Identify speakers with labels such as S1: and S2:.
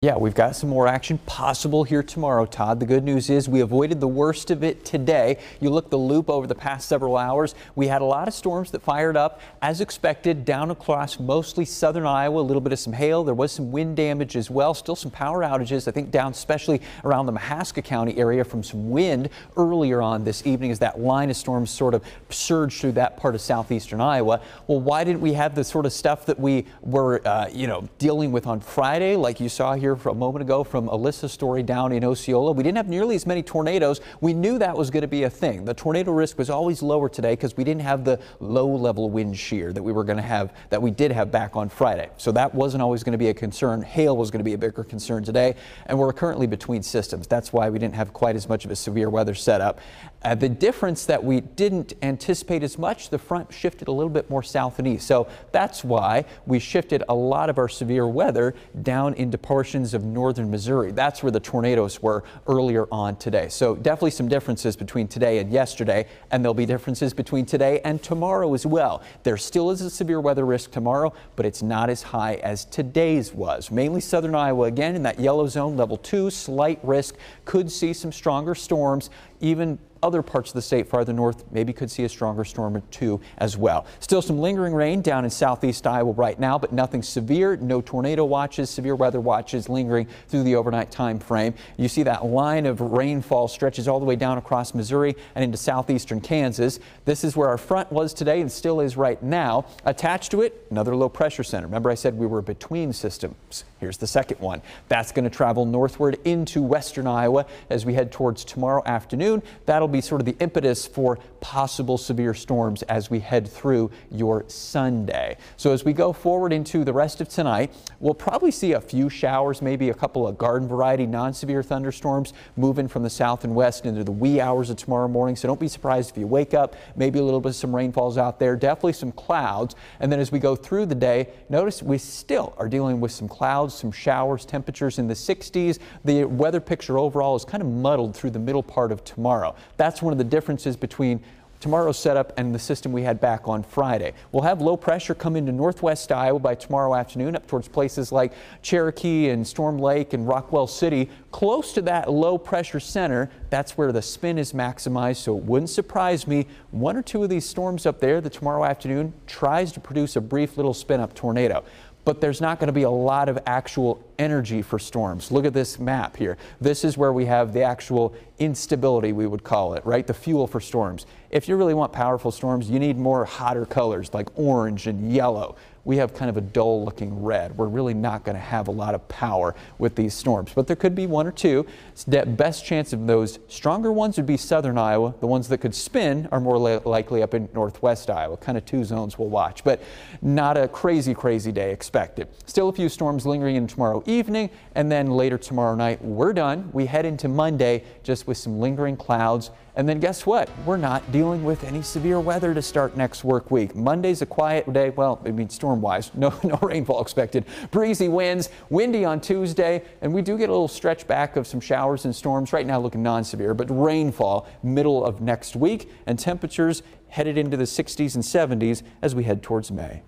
S1: Yeah, we've got some more action possible here tomorrow, Todd. The good news is we avoided the worst of it today. You look the loop over the past several hours. We had a lot of storms that fired up as expected down across mostly southern Iowa, a little bit of some hail. There was some wind damage as well. Still some power outages, I think down especially around the Mahaska County area from some wind earlier on this evening as that line of storms sort of surged through that part of southeastern Iowa. Well, why didn't we have the sort of stuff that we were, dealing with on Friday, like you saw here a moment ago from Alyssa's story down in Osceola? We didn't have nearly as many tornadoes. We knew that was going to be a thing. The tornado risk was always lower today because we didn't have the low level wind shear that we were going to have, that we did have back on Friday. So that wasn't always going to be a concern. Hail was going to be a bigger concern today, and we're currently between systems. That's why we didn't have quite as much of a severe weather setup. The difference that we didn't anticipate as much, the front shifted a little bit more south and east. So that's why we shifted a lot of our severe weather down into portions of northern Missouri. That's where the tornadoes were earlier on today. So definitely some differences between today and yesterday, and there'll be differences between today and tomorrow as well. There still is a severe weather risk tomorrow, but it's not as high as today's was. Mainly southern Iowa again in that yellow zone, level 2, slight risk. Could see some stronger storms. Even other parts of the state farther north maybe could see a stronger storm or two as well. Still some lingering rain down in southeast Iowa right now, but nothing severe. No tornado watches, severe weather watches lingering through the overnight time frame. You see that line of rainfall stretches all the way down across Missouri and into southeastern Kansas. This is where our front was today and still is right now. Attached to it, another low pressure center. Remember I said we were between systems. Here's the second one. That's going to travel northward into western Iowa as we head towards tomorrow afternoon. That'll be sort of the impetus for possible severe storms as we head through your Sunday. So as we go forward into the rest of tonight, we'll probably see a few showers, maybe a couple of garden variety non-severe thunderstorms moving from the south and west into the wee hours of tomorrow morning. So don't be surprised if you wake up, maybe a little bit of some rainfalls out there, definitely some clouds. And then as we go through the day, notice we still are dealing with some clouds, some showers, temperatures in the 60s. The weather picture overall is kind of muddled through the middle part of tomorrow. That's one of the differences between tomorrow's setup and the system we had back on Friday. We'll have low pressure come into northwest Iowa by tomorrow afternoon up towards places like Cherokee and Storm Lake and Rockwell City. Close to that low pressure center, that's where the spin is maximized, so it wouldn't surprise me one or two of these storms up there that tomorrow afternoon tries to produce a brief little spin up tornado. But there's not going to be a lot of actual energy for storms. Look at this map here. This is where we have the actual instability, we would call it, right? The fuel for storms. If you really want powerful storms, you need more hotter colors like orange and yellow. We have kind of a dull looking red. We're really not going to have a lot of power with these storms, but there could be one or two. The best chance of those stronger ones would be southern Iowa. The ones that could spin are more likely up in northwest Iowa. Kind of two zones we'll watch, but not a crazy day expected. Still a few storms lingering in tomorrow evening, and then later tomorrow night we're done. We head into Monday just with some lingering clouds. And then guess what? We're not dealing with any severe weather to start next work week. Monday's a quiet day. Well, I mean storm-wise, no rainfall expected. Breezy winds, windy on Tuesday, and we do get a little stretch back of some showers and storms. Right now looking non-severe, but rainfall middle of next week, and temperatures headed into the 60s and 70s as we head towards May.